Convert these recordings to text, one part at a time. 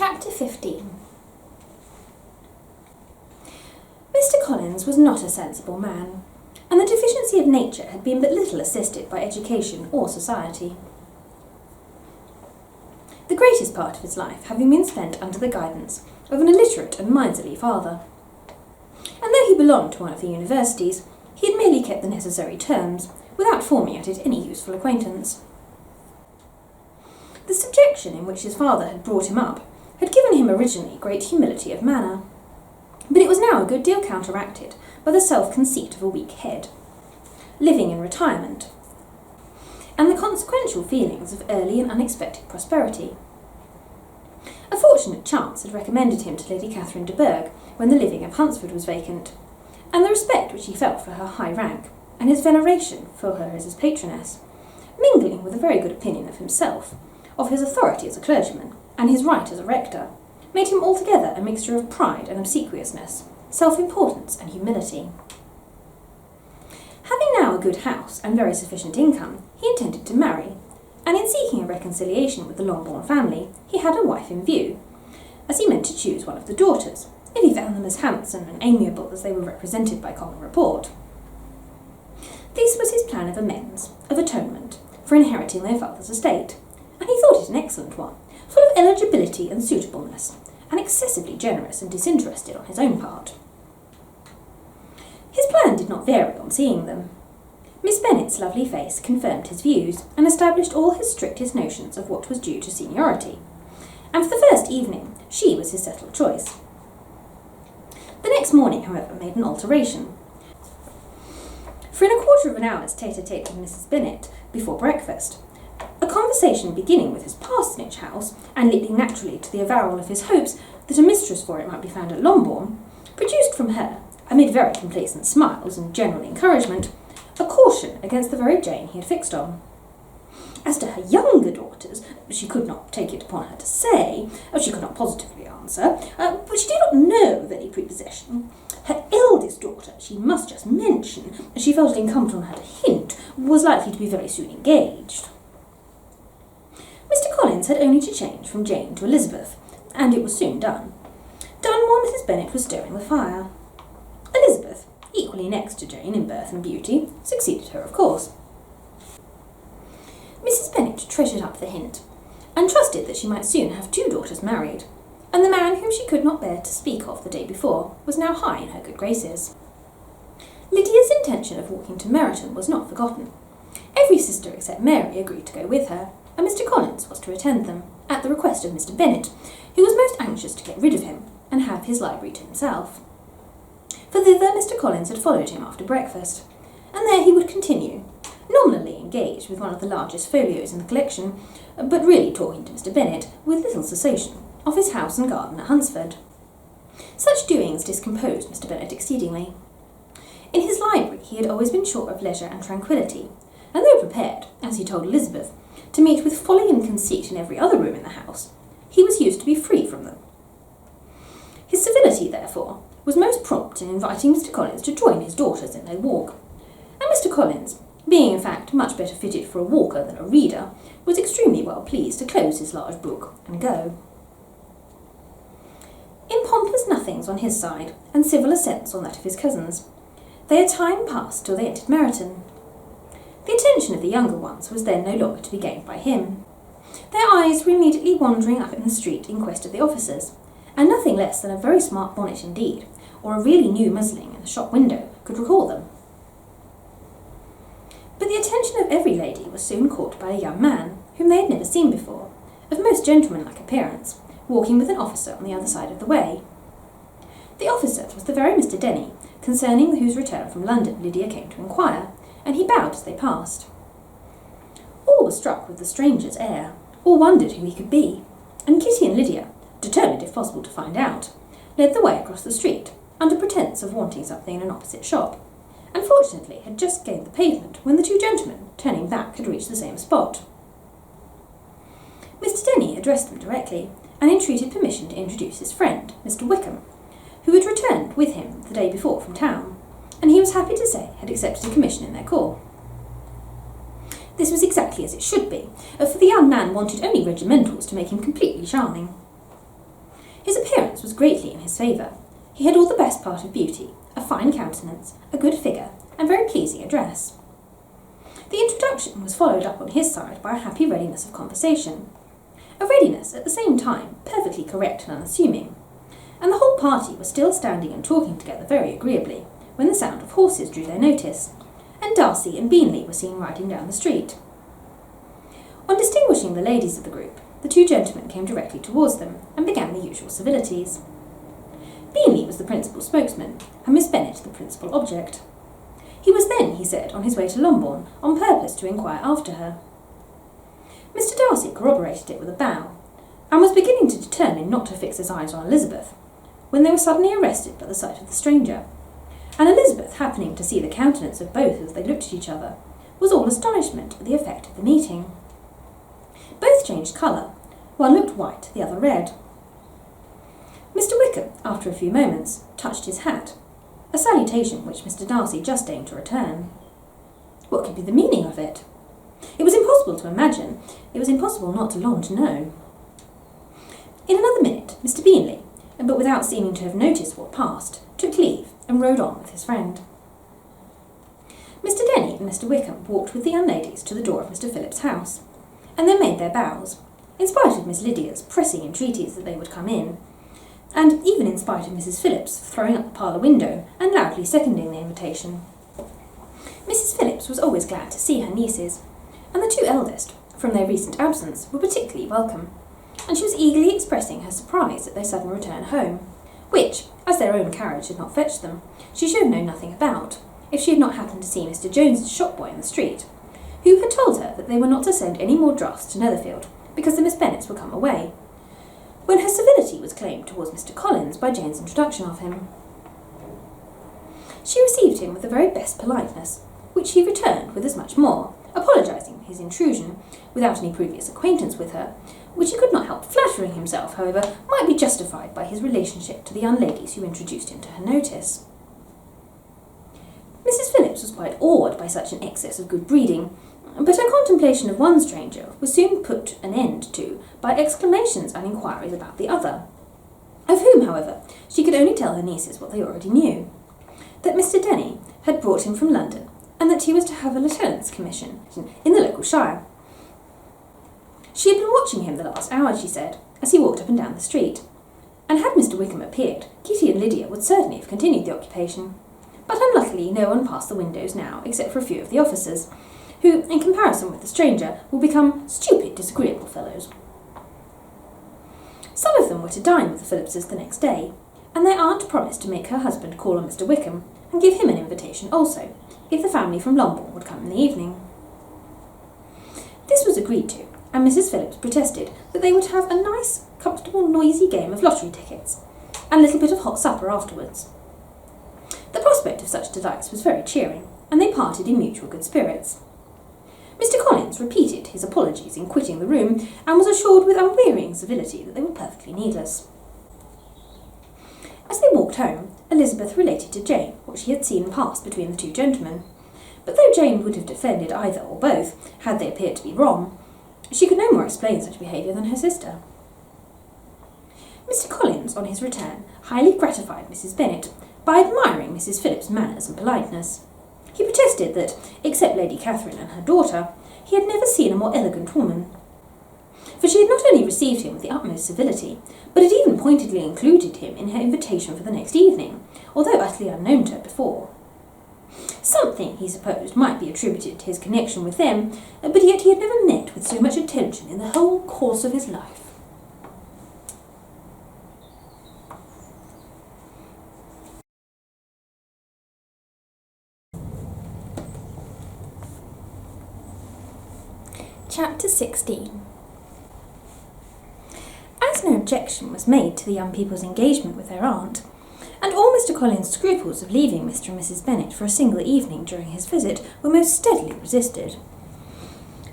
Chapter 15. Mr. Collins was not a sensible man, and the deficiency of nature had been but little assisted by education or society. The greatest part of his life having been spent under the guidance of an illiterate and miserly father. And though he belonged to one of the universities, he had merely kept the necessary terms, without forming at it any useful acquaintance. The subjection in which his father had brought him up had given him originally great humility of manner, but it was now a good deal counteracted by the self-conceit of a weak head, living in retirement, and the consequential feelings of early and unexpected prosperity. A fortunate chance had recommended him to Lady Catherine de Bourgh when the living of Hunsford was vacant, and the respect which he felt for her high rank, and his veneration for her as his patroness, mingling with a very good opinion of himself, of his authority as a clergyman, and his right as a rector, made him altogether a mixture of pride and obsequiousness, self-importance and humility. Having now a good house and very sufficient income, he intended to marry, and in seeking a reconciliation with the Longbourn family, he had a wife in view, as he meant to choose one of the daughters, if he found them as handsome and amiable as they were represented by common report. This was his plan of amends, of atonement, for inheriting their father's estate, and he thought it an excellent one, full of eligibility and suitableness, and excessively generous and disinterested on his own part. His plan did not vary on seeing them. Miss Bennet's lovely face confirmed his views, and established all his strictest notions of what was due to seniority, and for the first evening she was his settled choice. The next morning, however, made an alteration, for in a quarter of an hour's tete-a-tete with Mrs. Bennet before breakfast, a conversation beginning with his parsonage house, and leading naturally to the avowal of his hopes that a mistress for it might be found at Longbourn, produced from her, amid very complacent smiles and general encouragement, a caution against the very Jane he had fixed on. As to her younger daughters, she could not take it upon her to say, she could not positively answer, but she did not know of any prepossession. Her eldest daughter, she must just mention, she felt it incumbent on her to hint, was likely to be very soon engaged. Mr. Collins had only to change from Jane to Elizabeth, and it was soon done. Done while Mrs. Bennet was stirring the fire. Elizabeth, equally next to Jane in birth and beauty, succeeded her, of course. Mrs. Bennet treasured up the hint, and trusted that she might soon have two daughters married, and the man whom she could not bear to speak of the day before was now high in her good graces. Lydia's intention of walking to Meryton was not forgotten. Every sister except Mary agreed to go with her, and Mr. Collins was to attend them, at the request of Mr. Bennet, who was most anxious to get rid of him, and have his library to himself. For thither Mr. Collins had followed him after breakfast, and there he would continue, nominally engaged with one of the largest folios in the collection, but really talking to Mr. Bennet, with little cessation, of his house and garden at Hunsford. Such doings discomposed Mr. Bennet exceedingly. In his library he had always been sure of leisure and tranquillity, and though prepared, as he told Elizabeth, to meet with folly and conceit in every other room in the house, he was used to be free from them. His civility, therefore, was most prompt in inviting Mr. Collins to join his daughters in their walk, and Mr. Collins, being in fact much better fitted for a walker than a reader, was extremely well pleased to close his large book and go. In pompous nothings on his side, and civil assents on that of his cousins, their time passed till they entered Meryton. The attention of the younger ones was then no longer to be gained by him. Their eyes were immediately wandering up in the street in quest of the officers, and nothing less than a very smart bonnet indeed, or a really new muslin in the shop window, could recall them. But the attention of every lady was soon caught by a young man, whom they had never seen before, of most gentlemanlike appearance, walking with an officer on the other side of the way. The officer was the very Mr. Denny, concerning whose return from London Lydia came to inquire, and he bowed as they passed. All were struck with the stranger's air, all wondered who he could be, and Kitty and Lydia, determined if possible to find out, led the way across the street, under pretence of wanting something in an opposite shop, and fortunately had just gained the pavement when the two gentlemen, turning back, had reached the same spot. Mr. Denny addressed them directly, and entreated permission to introduce his friend, Mr. Wickham, who had returned with him the day before from town, and he was happy to say had accepted a commission in their corps. This was exactly as it should be, for the young man wanted only regimentals to make him completely charming. His appearance was greatly in his favour. He had all the best part of beauty, a fine countenance, a good figure, and very pleasing address. The introduction was followed up on his side by a happy readiness of conversation, a readiness at the same time perfectly correct and unassuming, and the whole party were still standing and talking together very agreeably when the sound of horses drew their notice, and Darcy and Bingley were seen riding down the street. On distinguishing the ladies of the group, the two gentlemen came directly towards them and began the usual civilities. Bingley was the principal spokesman, and Miss Bennet the principal object. He was then, he said, on his way to Longbourn, on purpose to inquire after her. Mr. Darcy corroborated it with a bow, and was beginning to determine not to fix his eyes on Elizabeth, when they were suddenly arrested by the sight of the stranger, and Elizabeth, happening to see the countenance of both as they looked at each other, was all astonishment at the effect of the meeting. Both changed colour, one looked white, the other red. Mr. Wickham, after a few moments, touched his hat, a salutation which Mr. Darcy just deigned to return. What could be the meaning of it? It was impossible to imagine, it was impossible not to long to know. In another minute, Mr. Bingley, but without seeming to have noticed what passed, took leave and rode on with his friend. Mr. Denny and Mr. Wickham walked with the young ladies to the door of Mr. Phillip's house, and then made their bows, in spite of Miss Lydia's pressing entreaties that they would come in, and even in spite of Mrs. Phillips throwing up the parlour window and loudly seconding the invitation. Mrs. Phillips was always glad to see her nieces, and the two eldest, from their recent absence, were particularly welcome, and she was eagerly expressing her surprise at their sudden return home, which, as their own carriage had not fetched them, she should have known nothing about, if she had not happened to see Mr. Jones's shop-boy in the street, who had told her that they were not to send any more drafts to Netherfield, because the Miss Bennets would come away, when her civility was claimed towards Mr. Collins by Jane's introduction of him. She received him with the very best politeness, which he returned with as much more, apologising for his intrusion, without any previous acquaintance with her, which he could not help flattering himself, however, might be justified by his relationship to the young ladies who introduced him to her notice. Mrs. Phillips was quite awed by such an excess of good breeding, but her contemplation of one stranger was soon put an end to by exclamations and inquiries about the other, of whom, however, she could only tell her nieces what they already knew, that Mr. Denny had brought him from London, and that he was to have a lieutenant's commission in the local shire. She had been watching him the last hour, she said, as he walked up and down the street, and had Mr. Wickham appeared, Kitty and Lydia would certainly have continued the occupation, but unluckily no one passed the windows now except for a few of the officers, who, in comparison with the stranger, will become stupid, disagreeable fellows. Some of them were to dine with the Phillipses the next day, and their aunt promised to make her husband call on Mr. Wickham, and give him an invitation also, if the family from Longbourn would come in the evening. This was agreed to, and Mrs. Phillips protested that they would have a nice, comfortable, noisy game of lottery tickets, and a little bit of hot supper afterwards. The prospect of such delights was very cheering, and they parted in mutual good spirits. Mr. Collins repeated his apologies in quitting the room, and was assured with unwearying civility that they were perfectly needless. As they walked home, Elizabeth related to Jane what she had seen pass between the two gentlemen, but though Jane would have defended either or both, had they appeared to be wrong, she could no more explain such behaviour than her sister. Mr. Collins, on his return, highly gratified Mrs. Bennet by admiring Mrs. Phillips's manners and politeness. He protested that, except Lady Catherine and her daughter, he had never seen a more elegant woman, for she had not only received him with the utmost civility, but had even pointedly included him in her invitation for the next evening, although utterly unknown to her before. Something, he supposed, might be attributed to his connection with them, but yet he had never met with so much attention in the whole course of his life. Chapter 16. As no objection was made to the young people's engagement with their aunt, and all Mr. Collins' scruples of leaving Mr. and Mrs. Bennet for a single evening during his visit were most steadily resisted,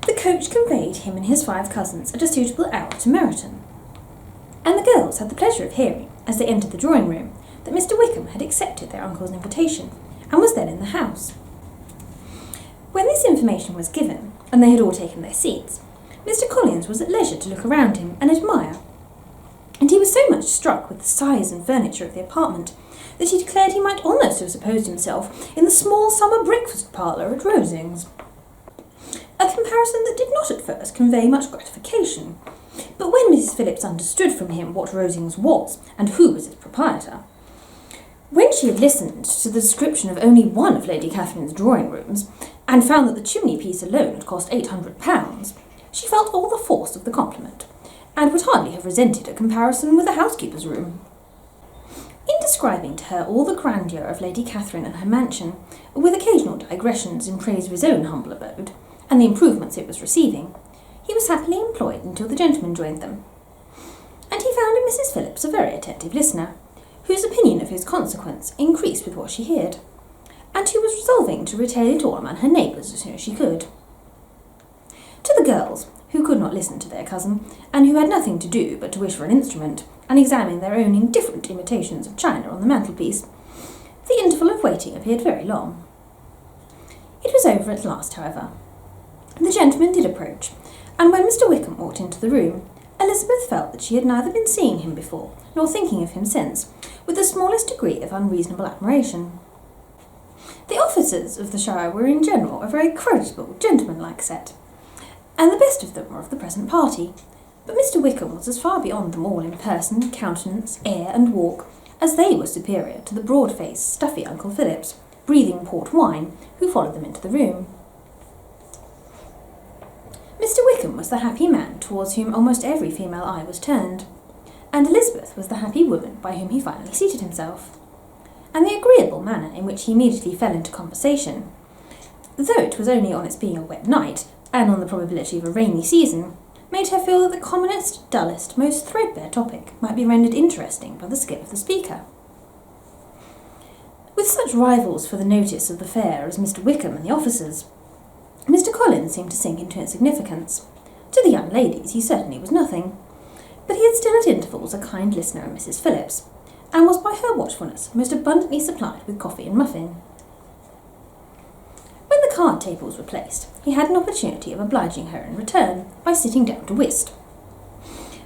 the coach conveyed him and his 5 cousins at a suitable hour to Meryton, and the girls had the pleasure of hearing, as they entered the drawing-room, that Mr. Wickham had accepted their uncle's invitation, and was then in the house. When this information was given, and they had all taken their seats, Mr. Collins was at leisure to look around him and admire. and he was so much struck with the size and furniture of the apartment that he declared he might almost have supposed himself in the small summer breakfast parlour at Rosings. A comparison that did not at first convey much gratification, but when Mrs. Phillips understood from him what Rosings was and who was its proprietor, when she had listened to the description of only one of Lady Catherine's drawing-rooms, and found that the chimney-piece alone had cost £800, she felt all the force of the compliment, and would hardly have resented a comparison with a housekeeper's room. In describing to her all the grandeur of Lady Catherine and her mansion, with occasional digressions in praise of his own humble abode, and the improvements it was receiving, he was happily employed until the gentlemen joined them, and he found in Mrs. Phillips a very attentive listener, whose opinion of his consequence increased with what she heard, and who was resolving to retail it all among her neighbours as soon as she could. To the girls, who could not listen to their cousin, and who had nothing to do but to wish for an instrument, and examine their own indifferent imitations of china on the mantelpiece, the interval of waiting appeared very long. It was over at last, however. The gentlemen did approach, and when Mr. Wickham walked into the room, Elizabeth felt that she had neither been seeing him before, nor thinking of him since, with the smallest degree of unreasonable admiration. The officers of the Shire were in general a very creditable, gentlemanlike set, and the best of them were of the present party, but Mr. Wickham was as far beyond them all in person, countenance, air, and walk, as they were superior to the broad-faced, stuffy Uncle Phillips, breathing port wine, who followed them into the room. Mr. Wickham was the happy man towards whom almost every female eye was turned, and Elizabeth was the happy woman by whom he finally seated himself, and the agreeable manner in which he immediately fell into conversation, though it was only on its being a wet night, and on the probability of a rainy season, made her feel that the commonest, dullest, most threadbare topic might be rendered interesting by the skill of the speaker. With such rivals for the notice of the fair as Mr. Wickham and the officers, Mr. Collins seemed to sink into insignificance. To the young ladies he certainly was nothing, but he had still at intervals a kind listener in Mrs. Phillips, and was by her watchfulness most abundantly supplied with coffee and muffin. When the card tables were placed, he had an opportunity of obliging her in return by sitting down to whist.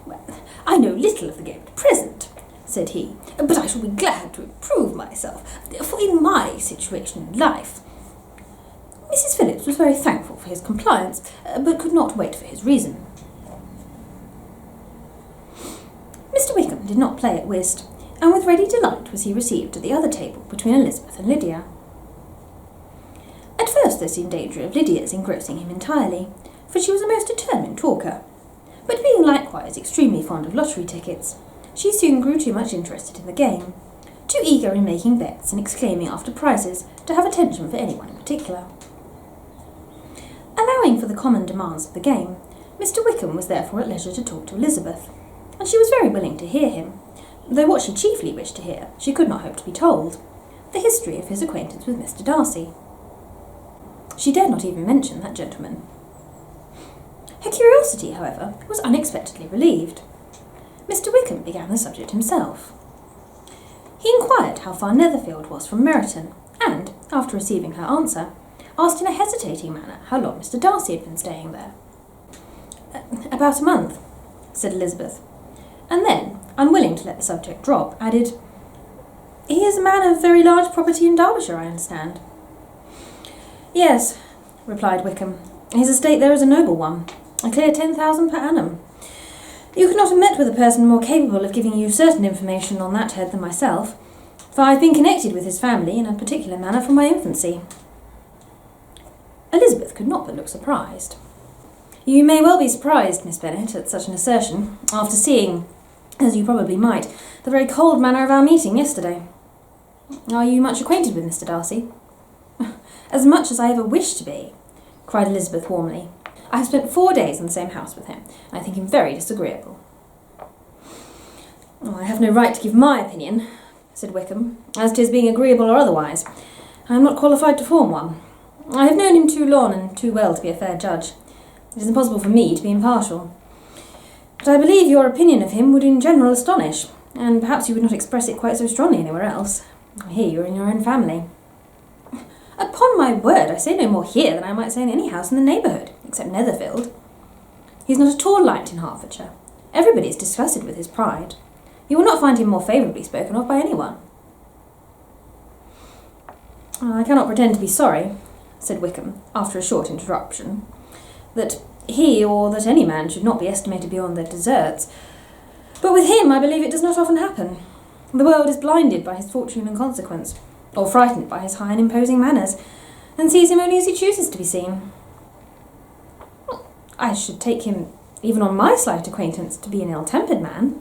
"Well, I know little of the game at present," said he, "but I shall be glad to improve myself, for in my situation in life—" Mrs. Phillips was very thankful for his compliance, but could not wait for his reason. Mr. Wickham did not play at whist, and with ready delight was he received at the other table between Elizabeth and Lydia. At first there seemed danger of Lydia's engrossing him entirely, for she was a most determined talker, but being likewise extremely fond of lottery tickets, she soon grew too much interested in the game, too eager in making bets and exclaiming after prizes to have attention for anyone in particular. Allowing for the common demands of the game, Mr. Wickham was therefore at leisure to talk to Elizabeth, and she was very willing to hear him, though what she chiefly wished to hear she could not hope to be told, the history of his acquaintance with Mr. Darcy. She dared not even mention that gentleman. Her curiosity, however, was unexpectedly relieved. Mr. Wickham began the subject himself. He inquired how far Netherfield was from Meryton, and, after receiving her answer, asked in a hesitating manner how long Mr. Darcy had been staying there. "About a month," said Elizabeth, and then, unwilling to let the subject drop, added, "He is a man of very large property in Derbyshire, I understand." "Yes," replied Wickham. "His estate there is a noble one, a clear 10,000 per annum. You could not have met with a person more capable of giving you certain information on that head than myself, for I have been connected with his family in a particular manner from my infancy." Elizabeth could not but look surprised. "You may well be surprised, Miss Bennet, at such an assertion, after seeing, as you probably might, the very cold manner of our meeting yesterday. Are you much acquainted with Mr. Darcy?" "As much as I ever wish to be," cried Elizabeth warmly. "I have spent 4 days in the same house with him, and I think him very disagreeable." "I have no right to give my opinion," said Wickham, "as to his being agreeable or otherwise. I am not qualified to form one. I have known him too long and too well to be a fair judge. It is impossible for me to be impartial. But I believe your opinion of him would in general astonish, and perhaps you would not express it quite so strongly anywhere else. Here you are in your own family." "Upon my word, I say no more here than I might say in any house in the neighbourhood, except Netherfield. He is not at all liked in Hertfordshire. Everybody is disgusted with his pride. You will not find him more favourably spoken of by anyone." "I cannot pretend to be sorry," said Wickham, after a short interruption, "that he or that any man should not be estimated beyond their deserts. But with him I believe it does not often happen. The world is blinded by his fortune and consequence, or frightened by his high and imposing manners, and sees him only as he chooses to be seen. I should take him, even on my slight acquaintance, to be an ill-tempered man."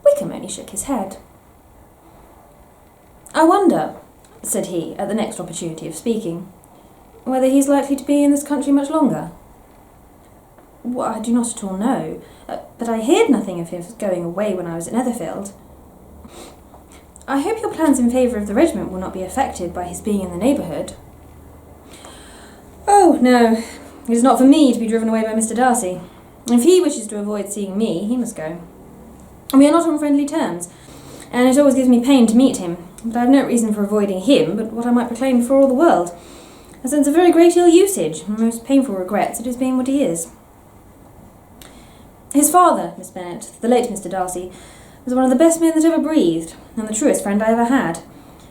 Wickham only shook his head. "I wonder," said he, at the next opportunity of speaking, "whether he is likely to be in this country much longer?" "Well, I do not at all know, but I heard nothing of his going away when I was at Netherfield." "I hope your plans in favour of the regiment will not be affected by his being in the neighbourhood." "Oh, no, it is not for me to be driven away by Mr. Darcy. If he wishes to avoid seeing me, he must go. We are not on friendly terms, and it always gives me pain to meet him, but I have no reason for avoiding him but what I might proclaim before all the world, a sense of very great ill-usage, and most painful regrets at his being what he is. His father, Miss Bennet, the late Mr. Darcy, was one of the best men that ever breathed, and the truest friend I ever had,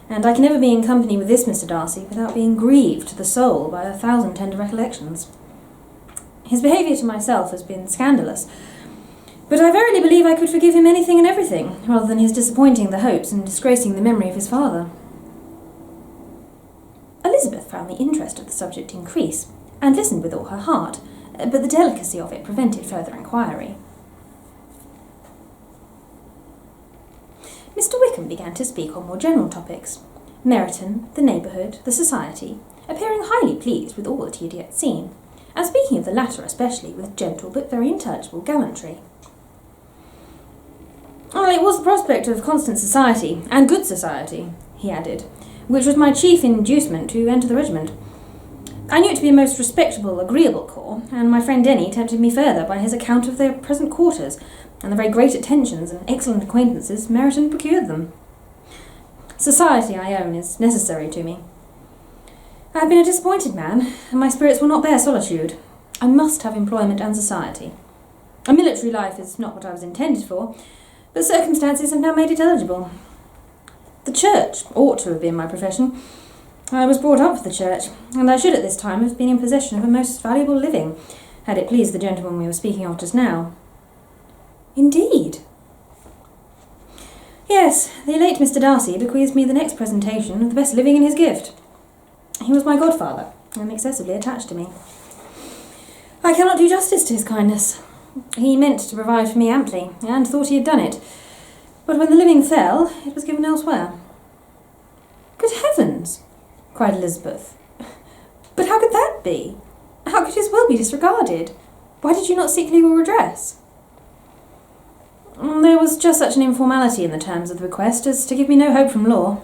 and I can never be in company with this Mr. Darcy without being grieved to the soul by 1,000 tender recollections. His behaviour to myself has been scandalous, but I verily believe I could forgive him anything and everything, rather than his disappointing the hopes and disgracing the memory of his father." Elizabeth found the interest of the subject increase, and listened with all her heart, but the delicacy of it prevented further inquiry. Mr. Wickham began to speak on more general topics: Meryton, the neighbourhood, the society, appearing highly pleased with all that he had yet seen, and speaking of the latter especially with gentle but very intelligible gallantry. "Well, it was the prospect of constant society, and good society," he added, "which was my chief inducement to enter the regiment. I knew it to be a most respectable, agreeable corps, and my friend Denny tempted me further by his account of their present quarters, and the very great attentions and excellent acquaintances Meryton procured them. Society, I own, is necessary to me. I have been a disappointed man, and my spirits will not bear solitude. I must have employment and society. A military life is not what I was intended for, but circumstances have now made it eligible. The church ought to have been my profession. I was brought up for the church, and I should at this time have been in possession of a most valuable living, had it pleased the gentleman we were speaking of just now." "Indeed?" "Yes, the late Mr. Darcy bequeathed me the next presentation of the best living in his gift. He was my godfather, and excessively attached to me. I cannot do justice to his kindness. He meant to provide for me amply, and thought he had done it, but when the living fell, it was given elsewhere." "Good heavens!" cried Elizabeth. "But how could that be? How could his will be disregarded? Why did you not seek legal redress?" "There was just such an informality in the terms of the request as to give me no hope from law.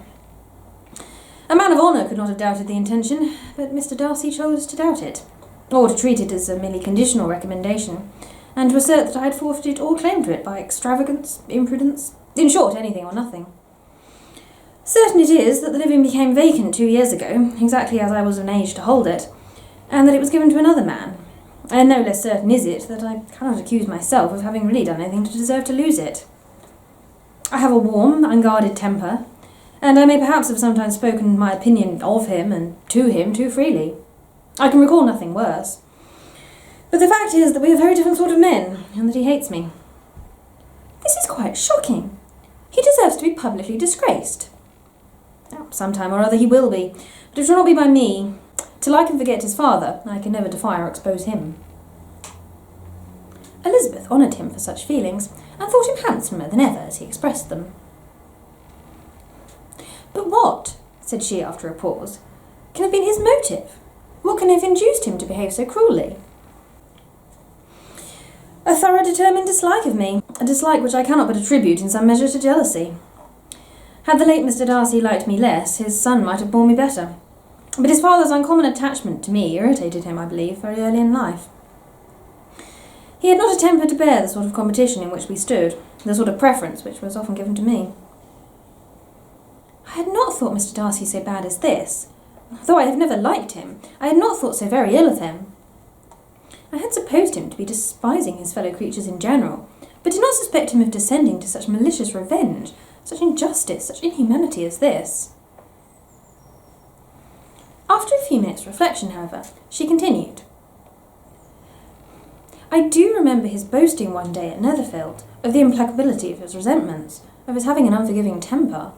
A man of honour could not have doubted the intention, but Mr. Darcy chose to doubt it, or to treat it as a merely conditional recommendation, and to assert that I had forfeited all claim to it by extravagance, imprudence, in short, anything or nothing. Certain it is that the living became vacant 2 years ago, exactly as I was of an age to hold it, and that it was given to another man, and no less certain is it that I cannot accuse myself of having really done anything to deserve to lose it. I have a warm, unguarded temper, and I may perhaps have sometimes spoken my opinion of him and to him too freely. I can recall nothing worse. But the fact is that we are very different sort of men, and that he hates me." "This is quite shocking. He deserves to be publicly disgraced." "Sometime or other he will be, but it shall not be by me. Till I can forget his father, I can never defy or expose him." Elizabeth honoured him for such feelings, and thought him handsomer than ever as he expressed them. "But what," said she after a pause, "can have been his motive? What can have induced him to behave so cruelly?" "A thorough determined dislike of me, a dislike which I cannot but attribute in some measure to jealousy. Had the late Mr. Darcy liked me less, his son might have borne me better. But his father's uncommon attachment to me irritated him, I believe, very early in life. He had not a temper to bear the sort of competition in which we stood, the sort of preference which was often given to me. I had not thought Mr. Darcy so bad as this. Though I have never liked him, I had not thought so very ill of him. I had supposed him to be despising his fellow creatures in general, but did not suspect him of descending to such malicious revenge, such injustice, such inhumanity as this. After a few minutes' reflection, however, she continued. I do remember his boasting one day at Netherfield of the implacability of his resentments, of his having an unforgiving temper.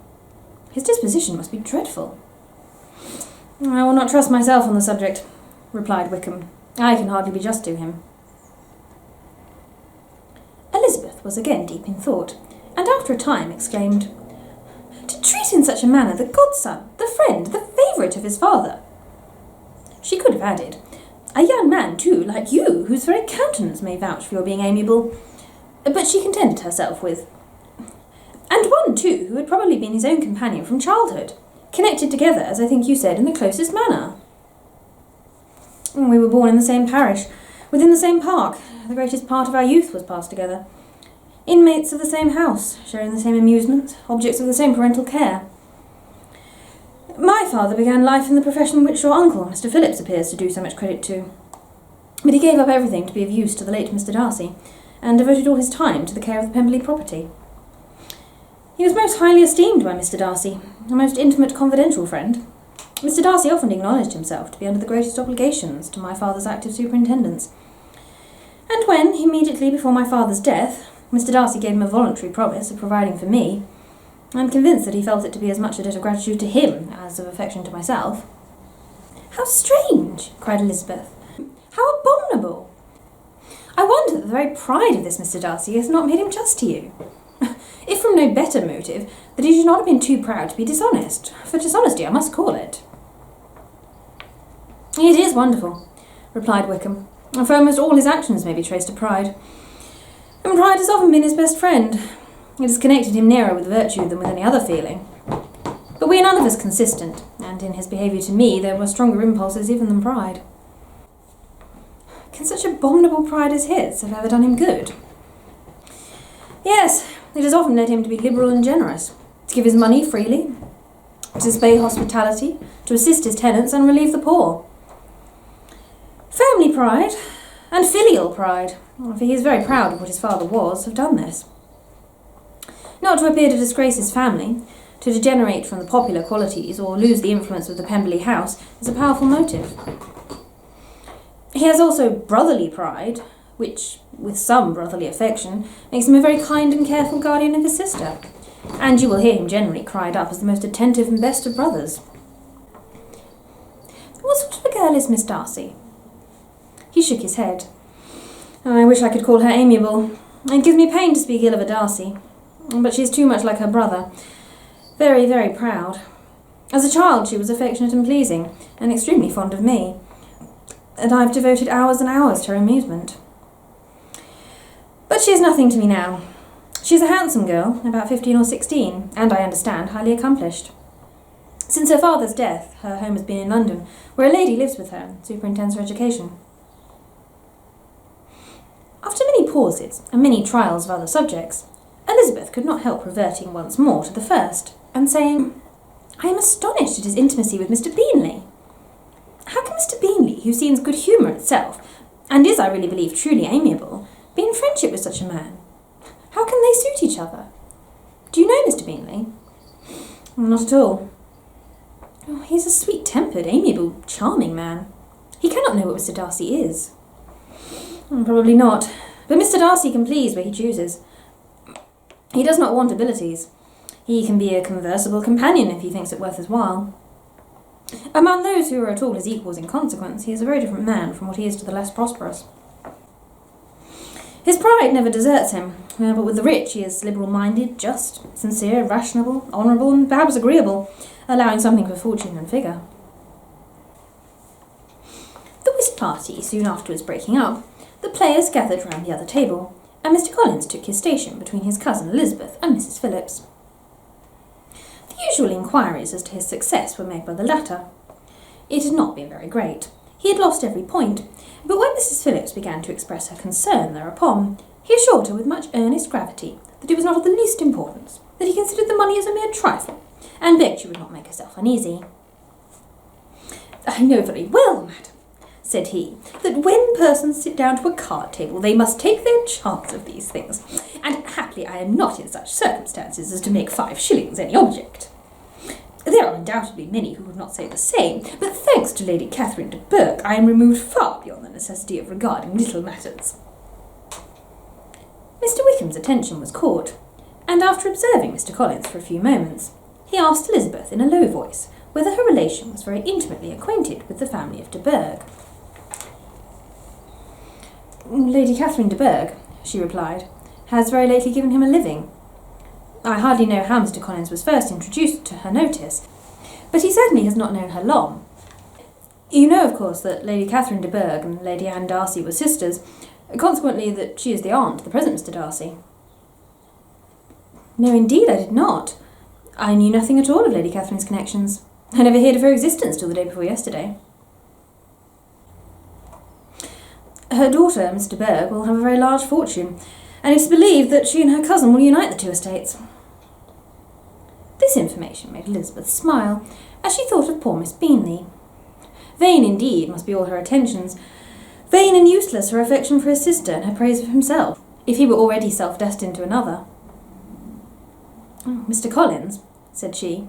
His disposition must be dreadful. I will not trust myself on the subject, replied Wickham. I can hardly be just to him. Elizabeth was again deep in thought, and after a time exclaimed, To treat in such a manner the godson, the friend, the favourite of his father. She could have added, A young man, too, like you, whose very countenance may vouch for your being amiable, but she contented herself with, And one, too, who had probably been his own companion from childhood, connected together, as I think you said, in the closest manner. We were born in the same parish, within the same park. The greatest part of our youth was passed together. Inmates of the same house, sharing the same amusements, objects of the same parental care. My father began life in the profession which your uncle, Mr. Phillips, appears to do so much credit to. But he gave up everything to be of use to the late Mr. Darcy, and devoted all his time to the care of the Pemberley property. He was most highly esteemed by Mr. Darcy, a most intimate confidential friend. Mr. Darcy often acknowledged himself to be under the greatest obligations to my father's active superintendence. And when, immediately before my father's death, Mr. Darcy gave him a voluntary promise of providing for me, I am convinced that he felt it to be as much a debt of gratitude to him as of affection to myself. How strange! Cried Elizabeth. How abominable! I wonder that the very pride of this Mr. Darcy has not made him just to you. If from no better motive, that he should not have been too proud to be dishonest, for dishonesty I must call it. It is wonderful, replied Wickham, for almost all his actions may be traced to pride. And pride has often been his best friend. It has connected him nearer with virtue than with any other feeling. But we are none of us consistent, and in his behaviour to me there were stronger impulses even than pride. Can such abominable pride as his have ever done him good? Yes, it has often led him to be liberal and generous, to give his money freely, to display hospitality, to assist his tenants and relieve the poor. Family pride and filial pride, for he is very proud of what his father was, have done this. Not to appear to disgrace his family, to degenerate from the popular qualities or lose the influence of the Pemberley house is a powerful motive. He has also brotherly pride, which, with some brotherly affection, makes him a very kind and careful guardian of his sister, and you will hear him generally cried up as the most attentive and best of brothers. What sort of a girl is Miss Darcy? He shook his head. I wish I could call her amiable. It gives me pain to speak ill of a Darcy, but she is too much like her brother. Very, very proud. As a child she was affectionate and pleasing, and extremely fond of me, and I have devoted hours and hours to her amusement. But she is nothing to me now. She is a handsome girl, about 15 or 16, and I understand highly accomplished. Since her father's death, her home has been in London, where a lady lives with her and superintends her education. After many pauses and many trials of other subjects, Elizabeth could not help reverting once more to the first, and saying, I am astonished at his intimacy with Mr. Bingley. How can Mr. Bingley, who seems good humour itself, and is, I really believe, truly amiable, be in friendship with such a man? How can they suit each other? Do you know Mr. Bingley? Not at all. Oh, he is a sweet-tempered, amiable, charming man. He cannot know what Mr. Darcy is. Probably not, but Mr. Darcy can please where he chooses. He does not want abilities. He can be a conversable companion if he thinks it worth his while. Among those who are at all his equals in consequence, he is a very different man from what he is to the less prosperous. His pride never deserts him, but with the rich he is liberal-minded, just, sincere, rational, honourable, and perhaps agreeable, allowing something for fortune and figure. The whist party soon afterwards breaking up, the players gathered round the other table, and Mr. Collins took his station between his cousin Elizabeth and Mrs. Phillips. The usual inquiries as to his success were made by the latter. It had not been very great. He had lost every point, but when Mrs. Phillips began to express her concern thereupon, he assured her with much earnest gravity that it was not of the least importance, that he considered the money as a mere trifle, and begged she would not make herself uneasy. I know very well, madam, said he, that when persons sit down to a card table, they must take their chance of these things, and happily I am not in such circumstances as to make 5 shillings any object. There are undoubtedly many who would not say the same, but thanks to Lady Catherine de Bourgh, I am removed far beyond the necessity of regarding little matters. Mr. Wickham's attention was caught, and after observing Mr. Collins for a few moments, he asked Elizabeth in a low voice whether her relation was very intimately acquainted with the family of de Bourgh. Lady Catherine de Bourgh, she replied, has very lately given him a living. I hardly know how Mr. Collins was first introduced to her notice, but he certainly has not known her long. You know, of course, that Lady Catherine de Bourgh and Lady Anne Darcy were sisters, consequently that she is the aunt of the present Mr. Darcy. No, indeed, I did not. I knew nothing at all of Lady Catherine's connections. I never heard of her existence till the day before yesterday. Her daughter, Miss de Bourgh, will have a very large fortune, and it is believed that she and her cousin will unite the 2 estates. This information made Elizabeth smile, as she thought of poor Miss Bingley. Vain, indeed, must be all her attentions, vain and useless her affection for his sister and her praise of himself, if he were already self-destined to another. Mr. Collins, said she,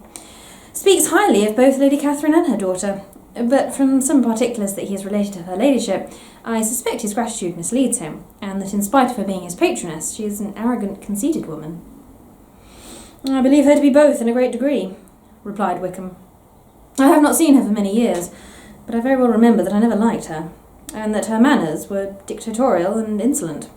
speaks highly of both Lady Catherine and her daughter, but from some particulars that he has related to her ladyship, I suspect his gratitude misleads him, and that in spite of her being his patroness, she is an arrogant, conceited woman. I believe her to be both in a great degree, replied Wickham. I have not seen her for many years, but I very well remember that I never liked her, and that her manners were dictatorial and insolent.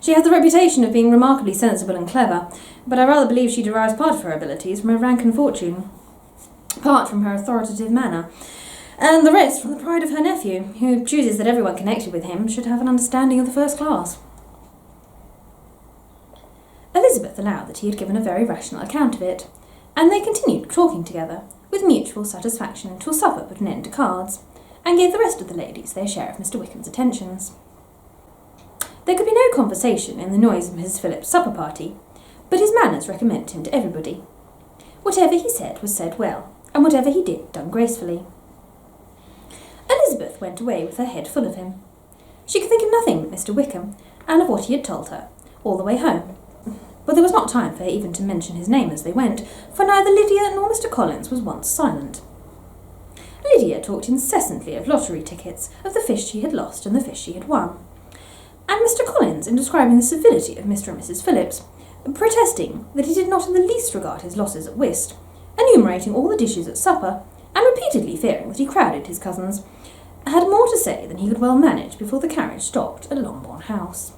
She had the reputation of being remarkably sensible and clever, but I rather believe she derives part of her abilities from her rank and fortune, part from her authoritative manner, and the rest from the pride of her nephew, who chooses that everyone connected with him should have an understanding of the first class. Elizabeth allowed that he had given a very rational account of it, and they continued talking together, with mutual satisfaction until supper put an end to cards, and gave the rest of the ladies their share of Mr. Wickham's attentions. There could be no conversation in the noise of Mrs. Phillips's supper party, but his manners recommended him to everybody. Whatever he said was said well, and whatever he did done gracefully. Elizabeth went away with her head full of him. She could think of nothing but Mr. Wickham, and of what he had told her, all the way home. But there was not time for her even to mention his name as they went, for neither Lydia nor Mr. Collins was once silent. Lydia talked incessantly of lottery tickets, of the fish she had lost and the fish she had won, and Mr. Collins, in describing the civility of Mr. and Mrs. Phillips, protesting that he did not in the least regard his losses at whist, enumerating all the dishes at supper, and repeatedly fearing that he crowded his cousins, had more to say than he could well manage before the carriage stopped at Longbourn House.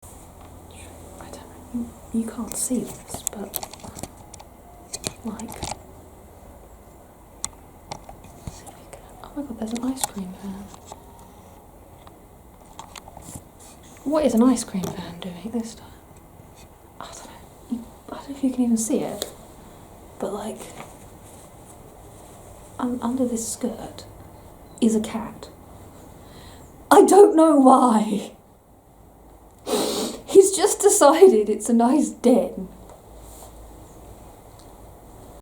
I don't know, you can't see this, but like, oh my god, there's an ice cream van. What is an ice cream van doing this time? I don't know if you can even see it, but like, under this skirt is a cat. I don't know why. He's just decided it's a nice den